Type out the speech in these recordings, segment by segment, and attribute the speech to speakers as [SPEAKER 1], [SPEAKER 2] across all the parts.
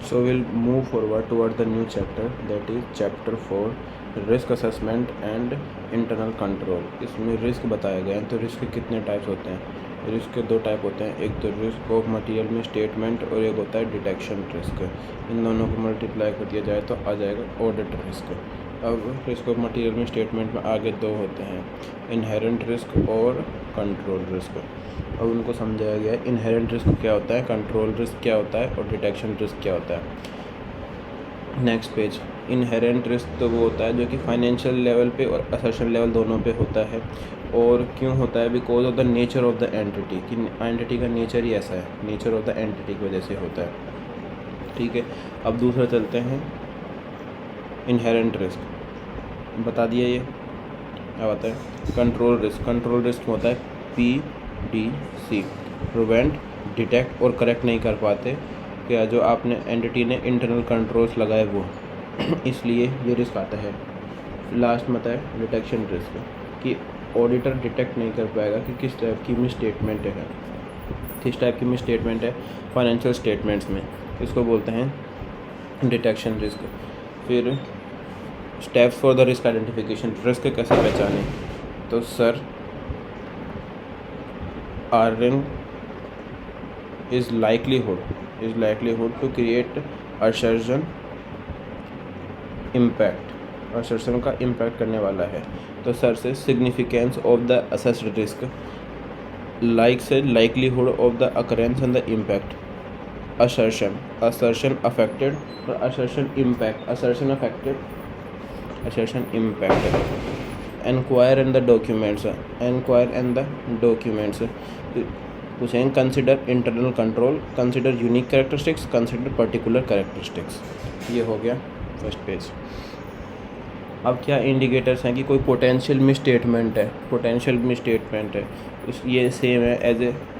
[SPEAKER 1] So we'll move forward toward the new chapter, that is chapter 4, risk assessment and internal control. इसमें risk बताया गया है। तो risk के कितने टाइप्स होते हैं? रिस्क के दो टाइप होते हैं, एक तो रिस्क ऑफ मटेरियल में स्टेटमेंट और एक होता है डिटेक्शन रिस्क। इन दोनों को मल्टीप्लाई कर दिया जाए तो आ जाएगा ऑडिट रिस्क। अब रिस्क ऑफ मटेरियल में स्टेटमेंट में आगे दो होते हैं, इनहेरेंट रिस्क और कंट्रोल रिस्क। अब उनको समझाया गया है, इनहेरेंट रिस्क क्या होता है, कंट्रोल रिस्क क्या होता है और डिटेक्शन रिस्क क्या होता है। Next page. इनहेरेंट रिस्क तो वो होता है जो कि फाइनेंशियल लेवल पे और असर्शन लेवल दोनों पे होता है। और क्यों होता है? Because of the nature of the entity, कि एंटिटी का नेचर ही ऐसा है, नेचर ऑफ द एंटिटी की वजह से होता है। ठीक है, अब दूसरा चलते हैं, इनहेरेंट रिस्क बता दिया। ये क्या होता है? Control risk. कंट्रोल रिस्क होता है PDC, प्रिवेंट, डिटेक्ट और करेक्ट नहीं कर पाते क्या जो आपने एंटिटी ने इंटरनल कंट्रोल्स लगाए वो इसलिए ये रिस्क आता है। लास्ट में आता है डिटेक्शन रिस्क, कि ऑडिटर डिटेक्ट नहीं कर पाएगा कि किस टाइप की मिस स्टेटमेंट है, किस टाइप की मिस स्टेटमेंट है फाइनेंशियल स्टेटमेंट्स में। इसको बोलते हैं डिटेक्शन रिस्क। फिर steps for the risk identification, risk कैसे पहचाने? तो sir earning is likelihood to create assertion impact, assertion का impact करने वाला है। तो सर से significance of the assessed risk, like से likelihood of the occurrence and the impact, assertion affected और assertion impact, assertion affected, assertion impact, enquire and the documents, पूछेंगे consider internal control, consider unique characteristics, consider particular characteristics. ये हो गया first page. अब क्या indicators हैं कि कोई पोटेंशियल मिस स्टेटमेंट है, ये सेम है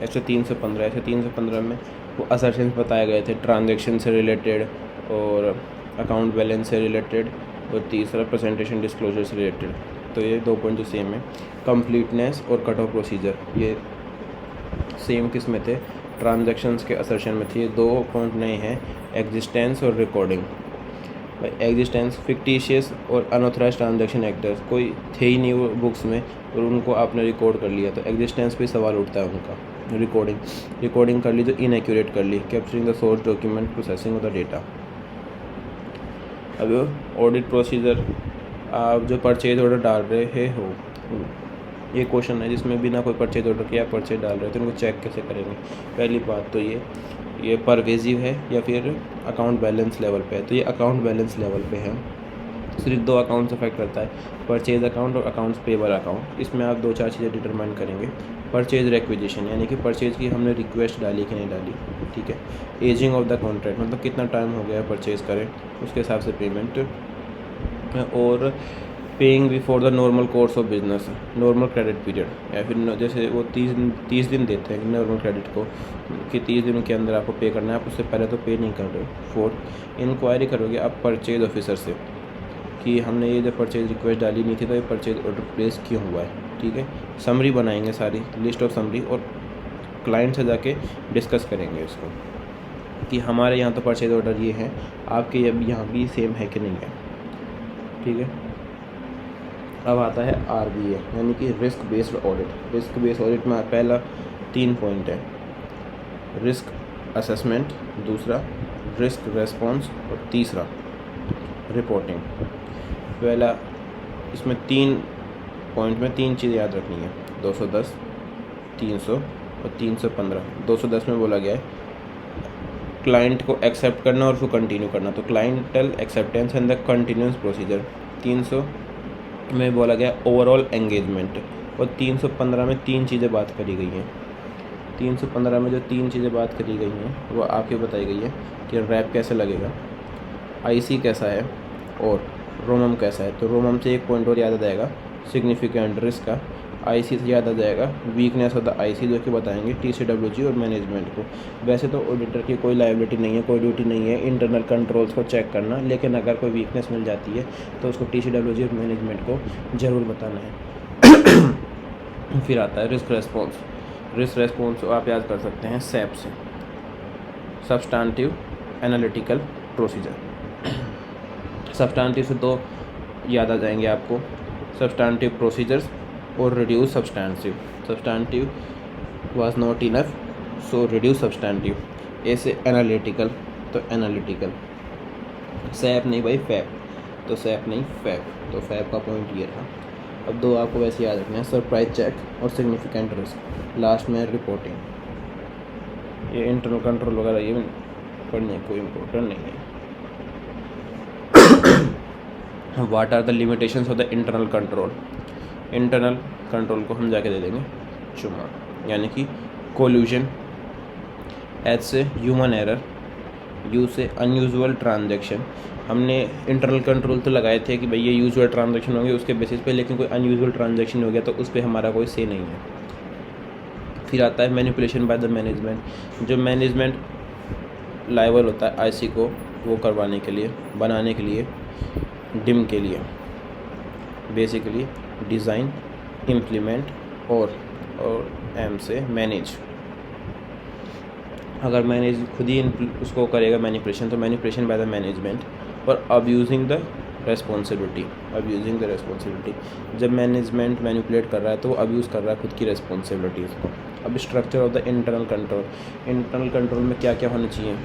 [SPEAKER 1] ऐसे 315 में वो असर्शंस बताए गए थे, ट्रांजैक्शन से रिलेटेड और अकाउंट बैलेंस से रिलेटेड, और तीसरा प्रेजेंटेशन डिस्क्लोजर से रिलेटेड। तो ये 2 पॉइंट जो सेम है। कंप्लीटनेस और कट ऑफ प्रोसीजर ये सेम किस में थे? ट्रांजैक्शंस के असर्शन में थे। 2 पॉइंट नए हैं, एग्जिस्टेंस और रिकॉर्डिंग। भाई एग्जिस्टेंस, फिक्टिशियस और अनऑथराइज ट्रांजैक्शन एक्टर्स कोई थे ही नहीं वो बुक्स में और उनको आपने रिकॉर्ड कर लिया, तो एग्जिस्टेंस पे सवाल उठता है उनका। रिकॉर्डिंग कर ली तो इनएक्यूरेट कर ली, capturing the source document, processing of the data. अब ऑडिट प्रोसीजर, आप जो परचेज ऑर्डर डाल रहे हो, ये क्वेश्चन है जिसमें बिना कोई परचेज ऑर्डर किया परचेज डाल रहे हो तो उनको चेक कैसे करेंगे? पहली बात तो ये परवेजिव है या फिर अकाउंट बैलेंस लेवल पे है। तो ये अकाउंट बैलेंस लेवल पे है। सिर्फ 2 अकाउंट्स अफेक्ट करता है, परचेज अकाउंट और अकाउंट्स पेबल अकाउंट। इसमें आप 2-4 चीज़ें डिटरमाइन करेंगे। परचेज रिक्विजिशन, यानी कि परचेज की हमने रिक्वेस्ट डाली कि नहीं डाली, ठीक है। एजिंग ऑफ द कॉन्ट्रैक्ट, मतलब कितना टाइम हो गया परचेज करें, उसके हिसाब से पेमेंट। और paying before the normal course of business, normal credit period, या फिर जैसे वो 30 दिन देते हैं नॉर्मल क्रेडिट को, कि 30 दिन के अंदर आपको पे करना है, आप उससे पहले तो पे नहीं कर रहे हो। 4, इंक्वायरी करोगे आप परचेज ऑफिसर से कि हमने ये जो परचेज रिक्वेस्ट डाली नहीं थी तो ये परचेज ऑर्डर प्लेस क्यों हुआ है, ठीक है। समरी बनाएंगे, सारी लिस्ट ऑफ समरी, और क्लाइंट से जाके डिस्कस करेंगे इसको कि हमारे यहाँ तो परचेज ऑर्डर ये हैं, आपके यहाँ भी सेम है कि नहीं है, ठीक है। अब आता है RBA, यानी कि risk based audit. Risk based audit में पहला 3 पॉइंट है, रिस्क असेसमेंट, दूसरा रिस्क रेस्पॉन्स और तीसरा रिपोर्टिंग। पहला इसमें 3 पॉइंट में 3 चीज़ें याद रखनी है, 210, 300 और 315। 210 में बोला गया है क्लाइंट को एक्सेप्ट करना और उसको कंटिन्यू करना, तो clientele acceptance and the continuous procedure. 300 में बोला गया ओवरऑल एंगेजमेंट, और 315 में 3 चीज़ें बात करी गई हैं। 315 में जो 3 चीज़ें बात करी गई हैं वो आपके बताई गई है कि रैप कैसे लगेगा, IC कैसा है और रोमम कैसा है। तो रोमम से एक पॉइंट और याद आ जाएगा सिग्निफिकेंट रिस्क का, IC से याद आ जाएगा वीकनेस ऑफ द IC, जो कि बताएंगे TCWG और मैनेजमेंट को। वैसे तो ऑडिटर की कोई लायबिलिटी नहीं है, कोई ड्यूटी नहीं है इंटरनल कंट्रोल्स को चेक करना, लेकिन अगर कोई वीकनेस मिल जाती है तो उसको TCWG और मैनेजमेंट को ज़रूर बताना है। फिर आता है रिस्क रेस्पॉन्स। आप याद कर सकते हैं SAP से, सब्सटेंटिव एनालिटिकल प्रोसीजर। सब्सटैंटिव से तो याद आ जाएंगे आपको सब्सटैंटिव प्रोसीजर्स और reduce substantive. Substantive was not enough, so reduce substantive. ऐसे एनालिटिकल तो एनालिटिकल, सैप नहीं भाई फैप, तो सैप नहीं फैप, तो फैप का पॉइंट ये था। अब दो आपको वैसे याद रखना है, सरप्राइज चेक और सिग्निफिकेंट रिस्क। लास्ट में रिपोर्टिंग, ये इंटरनल कंट्रोल वगैरह ये पढ़ने कोई इम्पोर्टेंट नहीं है। What are the limitations of the internal control. Internal control को हम जाके दे देंगे चुमा, यानी कि कोल्यूशन, एच से ह्यूमन एरर, यू से अनयूजुअल ट्रांजैक्शन। हमने इंटरनल कंट्रोल तो लगाए थे कि भाई ये यूजुअल ट्रांजैक्शन होंगे उसके बेसिस पे, लेकिन कोई अनयूजुअल ट्रांजैक्शन हो गया तो उस पर हमारा कोई से नहीं है। फिर आता है मैनिपुलेशन बाय द मैनेजमेंट। जो मैनेजमेंट लायबल होता है आईसी को वो करवाने के लिए, बनाने के लिए, डिम के लिए, बेसिकली डिज़ाइन, इम्प्लीमेंट और एम से मैनेज। अगर मैनेज खुद ही उसको करेगा मैनिपुलेशन, तो मैनिपुलेशन बाय द मैनेजमेंट। और abusing the responsibility, abusing the responsibility. जब मैनेजमेंट मैनिपुलेट कर रहा है तो वो अब्यूज़ कर रहा है खुद की रेस्पॉन्सिबिलिटीज़ को। अब structure of the internal control. Internal control में क्या क्या होना चाहिए?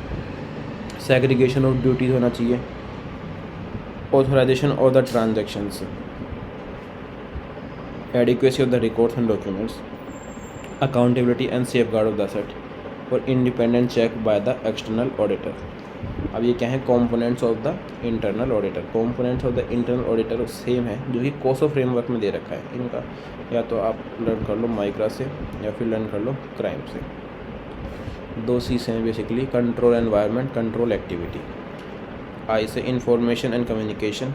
[SPEAKER 1] सेग्रीगेशन ऑफ ड्यूटीज़ होना चाहिए, authorisation of the transactions, adequacy of the records and documents, accountability and safeguard of the asset, और independent check by the external auditor. अब ये क्या है? Components of the internal auditor. Components of the internal auditor same है जो कि कोसो framework में दे रखा है इनका, या तो आप लर्न कर लो माइक्रा से या फिर लर्न कर लो क्राइम से। दो सी से हैं basically, control environment, control activity. I से इंफॉर्मेशन एंड कम्युनिकेशन,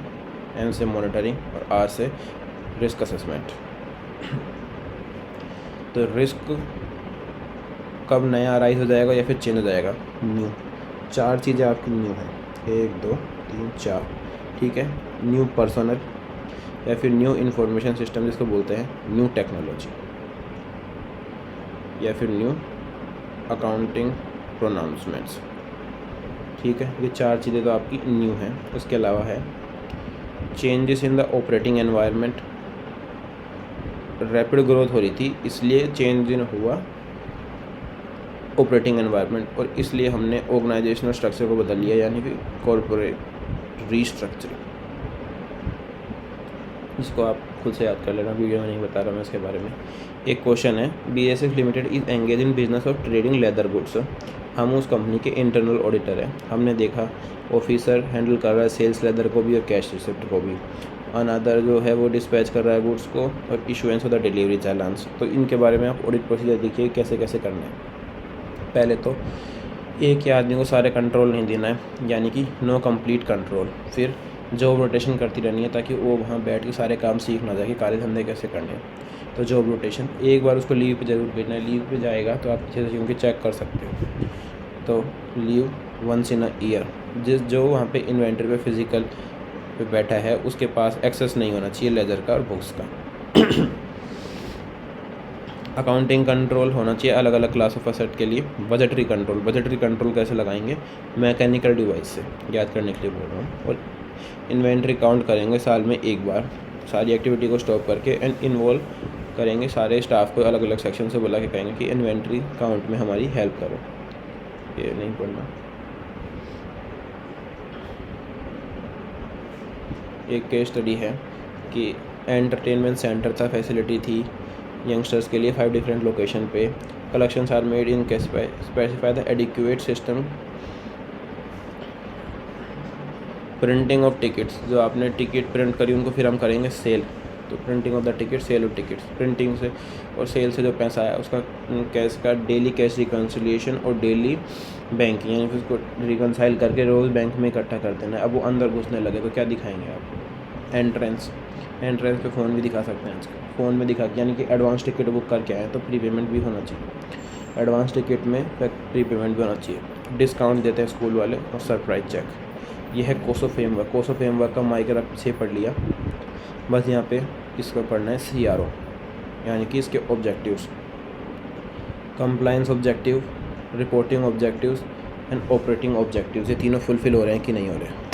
[SPEAKER 1] एन से मॉनिटरिंग और आर से रिस्क असेसमेंट। तो रिस्क कब नया राइज हो जाएगा या फिर चेंज हो जाएगा? न्यू। चार चीज़ें आपकी न्यू हैं, 1 2 3 4, ठीक है। न्यू पर्सनल या फिर न्यू इंफॉर्मेशन सिस्टम जिसको बोलते हैं, न्यू टेक्नोलॉजी, या फिर न्यू अकाउंटिंग प्रोनाउंसमेंट्स, ठीक है। ये चार चीज़ें तो आपकी न्यू हैं। उसके अलावा है changes in the operating environment. Rapid growth हो रही थी इसलिए चेंज इन हुआ ऑपरेटिंग एनवायरनमेंट, और इसलिए हमने ऑर्गेनाइजेशनल स्ट्रक्चर को बदल लिया, यानी कि कॉर्पोरेट रीस्ट्रक्चरिंग। इसको आप खुद से याद कर लेना, वीडियो में नहीं बता रहा मैं इसके बारे में। एक क्वेश्चन है, BASF limited is engage in business of trading leather goods. हम उस कंपनी के इंटरनल ऑडिटर हैं। हमने देखा ऑफिसर हैंडल कर रहा है सेल्स लेदर को भी और कैश रिसिप्ट को भी। अनदर जो है वो डिस्पैच कर रहा है गुड्स को, और इशुएंस ऑफ द डिलीवरी चालान्स। तो इनके बारे में आप ऑडिट प्रोसीजर देखिए कैसे कैसे करना है। पहले तो एक ही आदमी को सारे कंट्रोल नहीं देना है, यानी कि नो कंप्लीट कंट्रोल। फिर जॉब रोटेशन करती रहनी है ताकि वो वहाँ बैठ के सारे काम सीख ना जाए कि काले धंधे कैसे करने हैं। तो जॉब रोटेशन, एक बार उसको लीव पे ज़रूर भेजना है। लीव पे जाएगा तो आप पीछे से क्योंकि चेक कर सकते हो। तो leave once in a year. जो वहाँ पे इन्वेंटरी पे फिजिकल पे बैठा है उसके पास एक्सेस नहीं होना चाहिए लेजर का और बुक्स का। अकाउंटिंग कंट्रोल होना चाहिए अलग अलग क्लास ऑफ असेट के लिए। बजटरी कंट्रोल, बजटरी कंट्रोल कैसे लगाएंगे? मैकेनिकल डिवाइस से, याद करने के लिए बोल रहा हूँ। और इन्वेंट्री काउंट करेंगे साल में एक बार, सारी एक्टिविटी को स्टॉप करके, एंड इन्वॉल्व करेंगे सारे स्टाफ को अलग अलग सेक्शन से बुला के कहेंगे कि इन्वेंट्री काउंट में हमारी हेल्प करो। ये नहीं पढ़ना। एक केस स्टडी है कि एंटरटेनमेंट सेंटर था, फैसिलिटी थी यंगस्टर्स के लिए 5 डिफरेंट लोकेशन पे। Collections are made in specify the adequate system. Printing of tickets, जो आपने टिकट प्रिंट करी उनको फिर हम करेंगे सेल। तो printing of the ticket, sale of tickets. Printing से और सेल से जो पैसा आया उसका कैश का डेली कैश रिकन्सिलिएशन और डेली बैंकिंग, यानी फिर उसको रिकनसाइल करके रोज़ बैंक में इकट्ठा कर देना है। अब वो अंदर घुसने लगे तो क्या दिखाएंगे आप? एंट्रेंस, एंट्रेंस पे फ़ोन भी दिखा सकते हैं आजकल। फ़ोन में दिखा के, यानी कि एडवांस टिकट बुक करके आए तो प्री पेमेंट भी होना चाहिए। एडवांस टिकट में प्री पेमेंट भी होना चाहिए। डिस्काउंट देते हैं स्कूल वाले, और सरप्राइज चेक। ये है कोसो फ्रेमवर्क। कोसो फ्रेमवर्क का माइक्रो पीछे पढ़ लिया, बस यहाँ पे इसको पढ़ना है CRO, यानी कि इसके objectives. Compliance objective, reporting objectives, and operating objectives, ये तीनों फुलफिल हो रहे हैं कि नहीं हो रहे हैं।